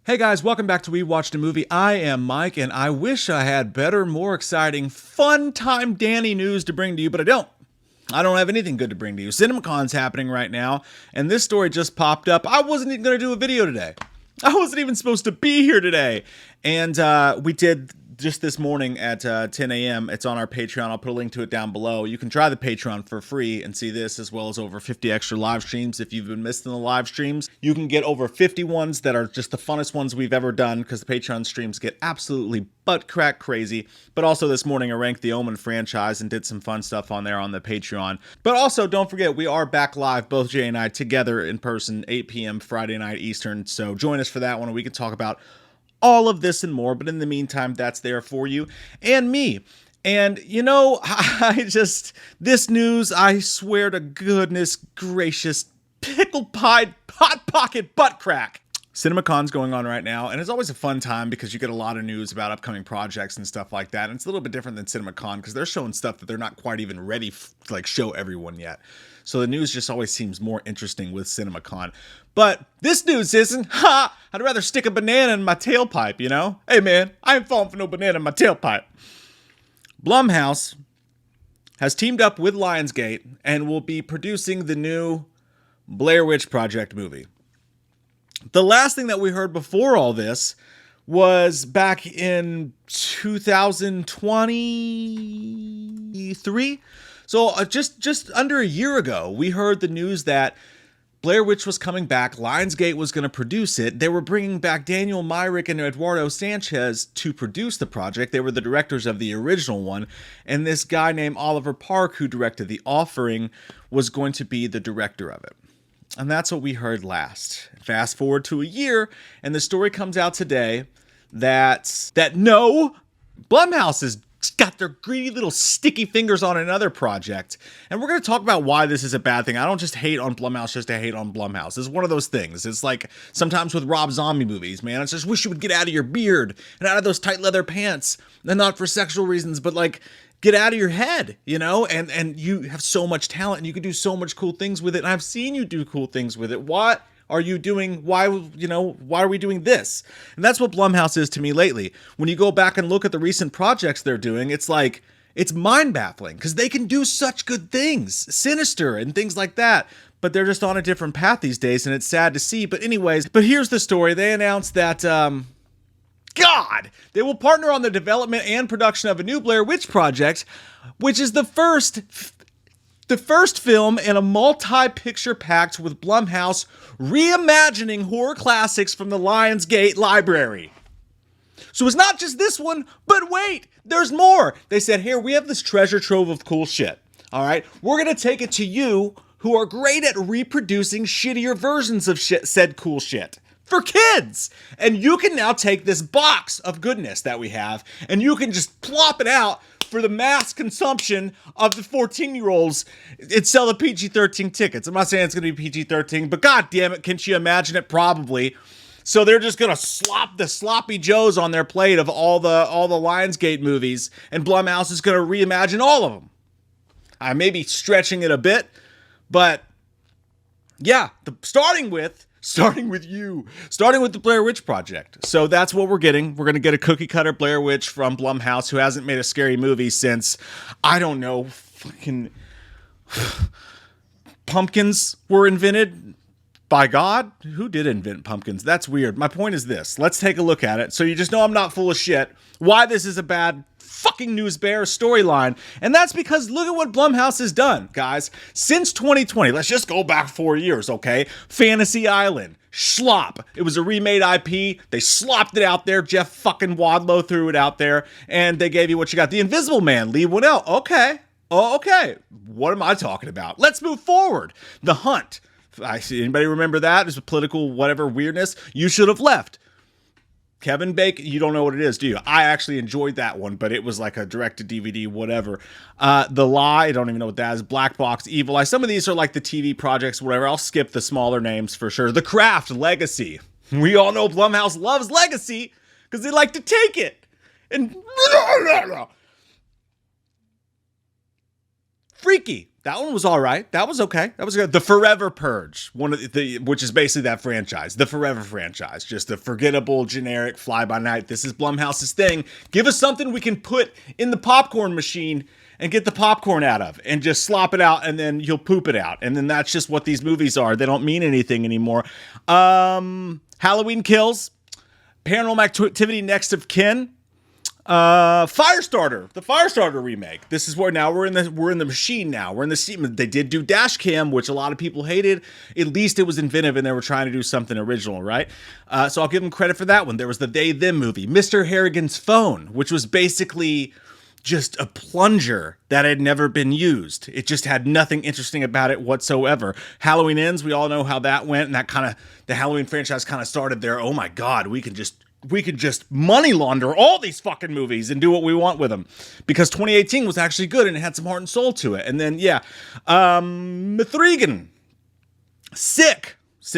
Hey guys, welcome back to We Watched a Movie. I am Mike, and I wish I had better, more exciting, fun time Danny news to bring to you, but I don't. I don't have anything good to bring to you. CinemaCon's happening right now, and this story just popped up. I wasn't even going to do a video today. I wasn't even supposed to be here today. And we did just this morning at 10 a.m. It's on our Patreon. I'll put a link to it down below. You can try the Patreon for free and see this, as well as over 50 extra live streams. If you've been missing the live streams, you can get over 50 ones that are just the funnest ones we've ever done, because the Patreon streams get absolutely butt crack crazy. But also this morning I ranked the Omen franchise and did some fun stuff on there on the Patreon. But also don't forget, we are back live, both Jay and I, together in person, 8 p.m. Friday night Eastern. So join us for that one, and we can talk about all of this and more. But in the meantime, that's there for you and me. And you know, this news, I swear to goodness gracious, pickle pie, hot pocket butt crack. CinemaCon's going on right now, and it's always a fun time because you get a lot of news about upcoming projects and stuff like that. And it's a little bit different than CinemaCon because they're showing stuff that they're not quite even ready to like show everyone yet. So the news just always seems more interesting with CinemaCon. But this news isn't. I'd rather stick a banana in my tailpipe, you know? Hey man, I ain't falling for no banana in my tailpipe. Blumhouse has teamed up with Lionsgate and will be producing the new Blair Witch Project movie. The last thing that we heard before all this was back in 2023. So just under a year ago, we heard the news that Blair Witch was coming back. Lionsgate was going to produce it. They were bringing back Daniel Myrick and Eduardo Sanchez to produce the project. They were the directors of the original one. And this guy named Oliver Park, who directed The Offering, was going to be the director of it. And that's what we heard last. Fast forward to a year, and the story comes out today that no, Blumhouse has got their greedy little sticky fingers on another project. And we're going to talk about why this is a bad thing. I don't just hate on Blumhouse just to hate on Blumhouse. It's one of those things. It's like sometimes with Rob Zombie movies, man. I just wish you would get out of your beard and out of those tight leather pants. And not for sexual reasons, but like, get out of your head, you know, and you have so much talent and you can do so much cool things with it. And I've seen you do cool things with it. What are you doing? Why are we doing this? And that's what Blumhouse is to me lately. When you go back and look at the recent projects they're doing, it's like, it's mind baffling because they can do such good things, Sinister and things like that. But they're just on a different path these days, and it's sad to see. But anyways, here's the story. They announced that, they will partner on the development and production of a new Blair Witch project, which is the first film in a multi-picture pact with Blumhouse reimagining horror classics from the Lionsgate library. So it's not just this one, but wait, there's more. They said, here, we have this treasure trove of cool shit. All right, we're going to take it to you who are great at reproducing shittier versions of said cool shit. For kids. And you can now take this box of goodness that we have and you can just plop it out for the mass consumption of the 14-year-olds. It's sell the PG-13 tickets. I'm not saying it's going to be PG-13, but god damn it, can't you imagine it? Probably. So they're just going to slop the sloppy joes on their plate of all the Lionsgate movies, and Blumhouse is going to reimagine all of them. I may be stretching it a bit, but yeah, starting with the Blair Witch Project. So that's what we're getting. We're going to get a cookie cutter Blair Witch from Blumhouse, who hasn't made a scary movie since, I don't know, fucking pumpkins were invented by God. Who did invent pumpkins? That's weird. My point is this. Let's take a look at it. So you just know I'm not full of shit. Why this is a bad fucking news bear storyline. And that's because look at what Blumhouse has done, guys. Since 2020, let's just go back 4 years, okay? Fantasy Island, schlop. It was a remade IP. They slopped it out there. Jeff fucking Wadlow threw it out there, and they gave you what you got. The Invisible Man, Lee Winnell. Okay. Oh, okay. What am I talking about? Let's move forward. The Hunt. Anybody remember that? It's a political whatever weirdness. You Should Have Left. Kevin Bacon, you don't know what it is, do you? I actually enjoyed that one, but it was like a direct-to-DVD, whatever. The Lie, I don't even know what that is. Black Box, Evil Eye. Some of these are like the TV projects, whatever. I'll skip the smaller names for sure. The Craft, Legacy. We all know Blumhouse loves Legacy because they like to take it. And Freaky. That one was all right. That was okay. That was good. The Forever Purge, which is basically that franchise, the Forever franchise, just a forgettable, generic, fly-by-night. This is Blumhouse's thing. Give us something we can put in the popcorn machine and get the popcorn out of, and just slop it out, and then you'll poop it out, and then that's just what these movies are. They don't mean anything anymore. Halloween Kills, Paranormal Activity: Next of Kin. Firestarter, the Firestarter remake. This is where now we're in the machine now. We're in the scene. They did do dash cam, which a lot of people hated. At least it was inventive and they were trying to do something original, right? So I'll give them credit for that one. There was the They Them movie, Mr. Harrigan's Phone, which was basically just a plunger that had never been used. It just had nothing interesting about it whatsoever. Halloween Ends, we all know how that went, and that kind of, the Halloween franchise kind of started there. Oh my God, we can just money launder all these fucking movies and do what we want with them, because 2018 was actually good and it had some heart and soul to it. And then, Mithrigan, Sick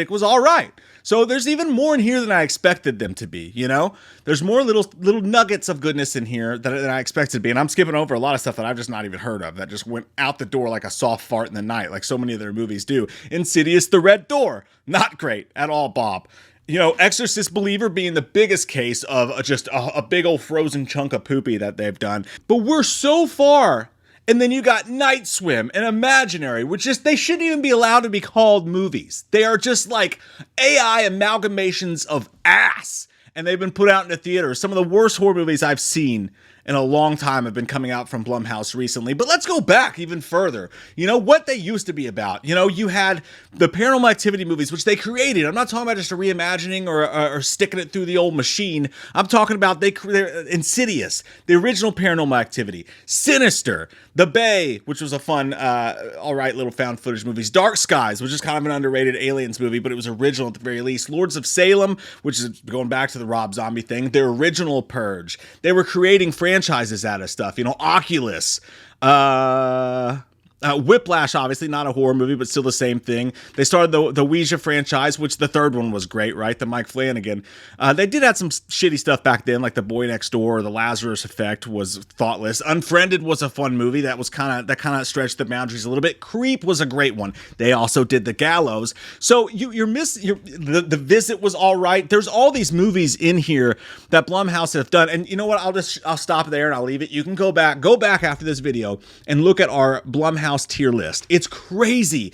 was all right. So there's even more in here than I expected them to be, you know? There's more little nuggets of goodness in here than I expected to be. And I'm skipping over a lot of stuff that I've just not even heard of, that just went out the door like a soft fart in the night, like so many of their movies do. Insidious: The Red Door, not great at all, Bob. You know, Exorcist Believer being the biggest case of just a big old frozen chunk of poopy that they've done. But we're so far. And then you got Night Swim and Imaginary, which just, they shouldn't even be allowed to be called movies. They are just like AI amalgamations of ass. And they've been put out into theaters. Some of the worst horror movies I've seen in a long time have been coming out from Blumhouse recently. But let's go back even further. You know, what they used to be about. You know, you had the Paranormal Activity movies, which they created. I'm not talking about just a reimagining or sticking it through the old machine. I'm talking about they're Insidious, the original Paranormal Activity, Sinister, The Bay, which was a fun, all right little found footage movies, Dark Skies, which is kind of an underrated aliens movie, but it was original at the very least, Lords of Salem, which is going back to the Rob Zombie thing, their original Purge. They were creating franchises out of stuff, you know, Oculus, Whiplash, obviously not a horror movie, but still the same thing. They started the Ouija franchise, which the third one was great, right? The Mike Flanagan. They did have some shitty stuff back then, like The Boy Next Door, or The Lazarus Effect was thoughtless. Unfriended was a fun movie that was kind of stretched the boundaries a little bit. Creep was a great one. They also did The Gallows. So the Visit was all right. There's all these movies in here that Blumhouse have done, and you know what? I'll stop there and I'll leave it. You can go back after this video and look at our Blumhouse tier list. It's crazy.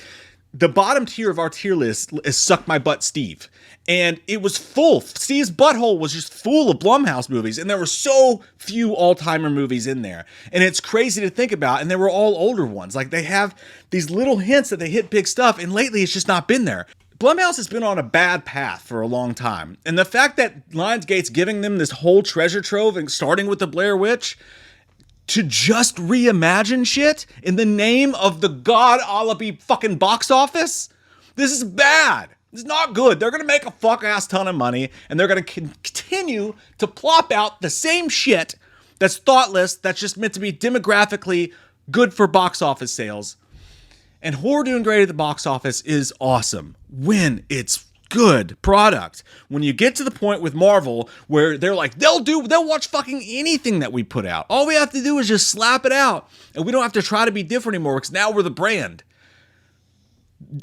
The bottom tier of our tier list is Suck My Butt Steve. And it was full. Steve's butthole was just full of Blumhouse movies. And there were so few all-timer movies in there. And it's crazy to think about. And they were all older ones. Like, they have these little hints that they hit big stuff. And lately it's just not been there. Blumhouse has been on a bad path for a long time. And the fact that Lionsgate's giving them this whole treasure trove, and starting with the Blair Witch, to just reimagine shit in the name of the God-allaby fucking box office? This is bad. It's not good. They're going to make a fuck-ass ton of money, and they're going to continue to plop out the same shit that's thoughtless, that's just meant to be demographically good for box office sales. And horror doing great at the box office is awesome when it's good product. When you get to the point with Marvel where they're like, they'll watch fucking anything that we put out. All we have to do is just slap it out, and we don't have to try to be different anymore, because now we're the brand.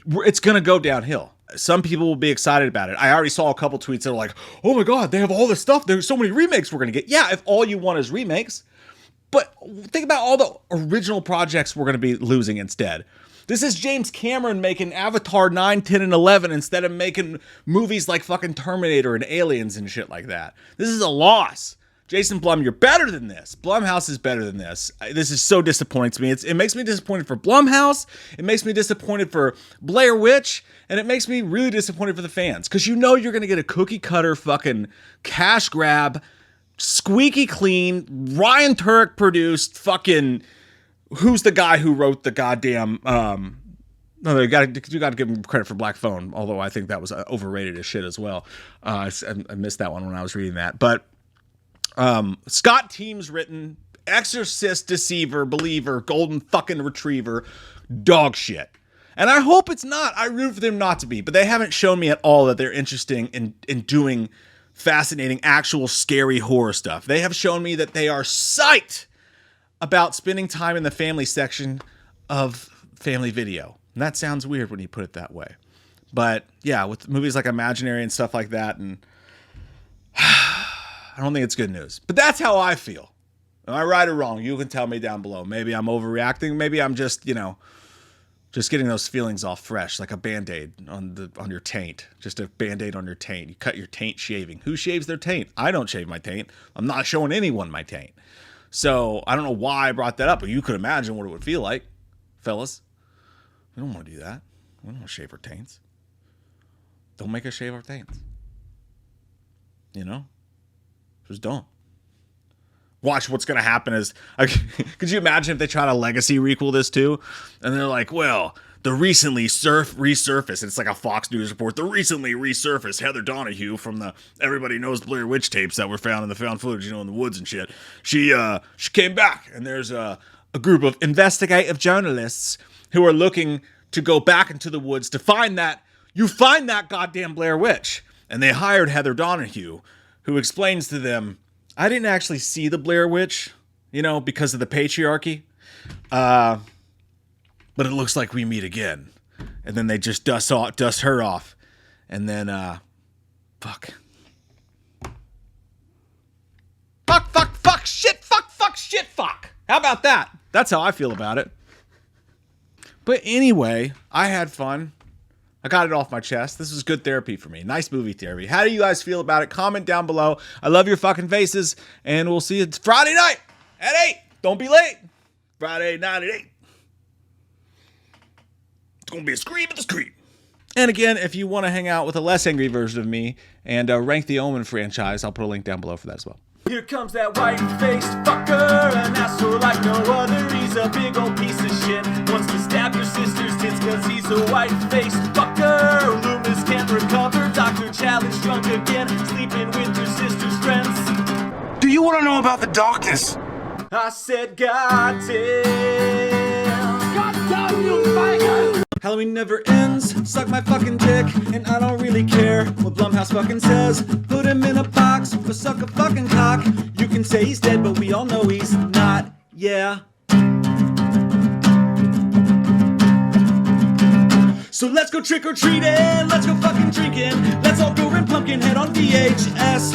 It's going to go downhill. Some people will be excited about it. I already saw a couple tweets that are like, oh my God, they have all this stuff. There's so many remakes we're going to get. Yeah, if all you want is remakes. But think about all the original projects we're going to be losing instead. This is James Cameron making Avatar 9, 10, and 11 instead of making movies like fucking Terminator and Aliens and shit like that. This is a loss. Jason Blum, you're better than this. Blumhouse is better than this. This is so disappointing to me. It makes me disappointed for Blumhouse. It makes me disappointed for Blair Witch. And it makes me really disappointed for the fans. Because you know you're going to get a cookie cutter fucking cash grab, squeaky clean, Ryan Turek produced fucking... Who's the guy who wrote the goddamn... No, you got to give him credit for Black Phone, although I think that was overrated as shit as well. I missed that one when I was reading that. But Scott Teem's written, Exorcist, Deceiver, Believer, Golden fucking Retriever, dog shit. And I hope it's not. I root for them not to be. But they haven't shown me at all that they're interested in doing fascinating, actual scary horror stuff. They have shown me that they are psyched about spending time in the family section of family video. And that sounds weird when you put it that way. But yeah, with movies like Imaginary and stuff like that, and I don't think it's good news. But that's how I feel. Am I right or wrong? You can tell me down below. Maybe I'm overreacting. Maybe I'm just, just getting those feelings all fresh, like a Band-Aid on your taint. Just a Band-Aid on your taint. You cut your taint shaving. Who shaves their taint? I don't shave my taint. I'm not showing anyone my taint. So I don't know why I brought that up, but you could imagine what it would feel like, fellas. We don't want to do that. We don't want to shave our taints. Don't make us shave our taints. Just don't. Watch what's going to happen is, could you imagine if they try to legacy requel this too? And they're like, well, the recently resurfaced, it's like a Fox News report, the recently resurfaced Heather Donahue from the Everybody Knows Blair Witch tapes that were found in the found footage, in the woods and shit. She came back, and there's a group of investigative journalists who are looking to go back into the woods to find that goddamn Blair Witch. And they hired Heather Donahue, who explains to them, I didn't actually see the Blair Witch, because of the patriarchy. But it looks like we meet again. And then they just dust her off. And then, fuck, shit, fuck. How about that? That's how I feel about it. But anyway, I had fun. I got it off my chest. This was good therapy for me. Nice movie therapy. How do you guys feel about it? Comment down below. I love your fucking faces. And we'll see you Friday night at 8. Don't be late. Friday night at 8. It's going to be a scream at the screen. And again, if you want to hang out with a less angry version of me and rank the Omen franchise, I'll put a link down below for that as well. Here comes that white-faced fucker, an asshole like no other. He's a big old piece of shit. Wants to stab your sister's tits cause he's a white-faced fucker. Loomis can't recover. Dr. Challenge drunk again, sleeping with your sister's friends. Do you want to know about the darkness? I said, goddamn. Goddamn you, faggot! Halloween never ends, suck my fucking dick, and I don't really care what Blumhouse fucking says. Put him in a box, or suck a fucking cock. You can say he's dead, but we all know he's not, yeah. So let's go trick-or-treating, let's go fucking drinking, let's all go rent Pumpkinhead on VHS.